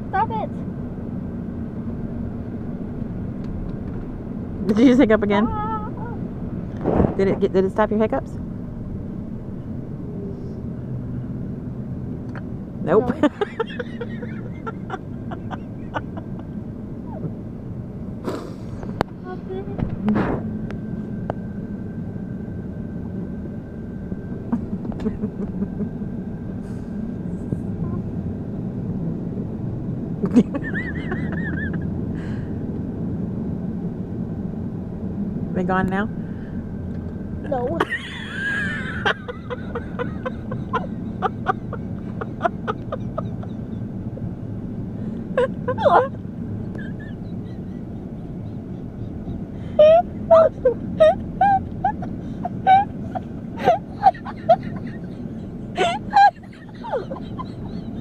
Stop it. Did you just hiccup again? Ah. Did it stop your hiccups? Nope. No. Stop it. They gone now? No.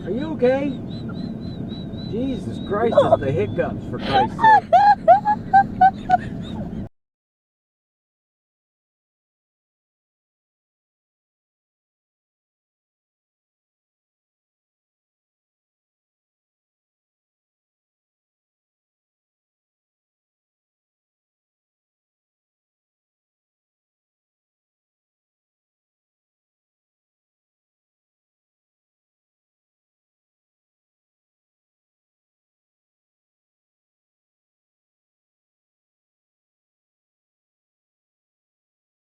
Are you okay? Jesus Christ, it's the hiccups, for Christ's sake.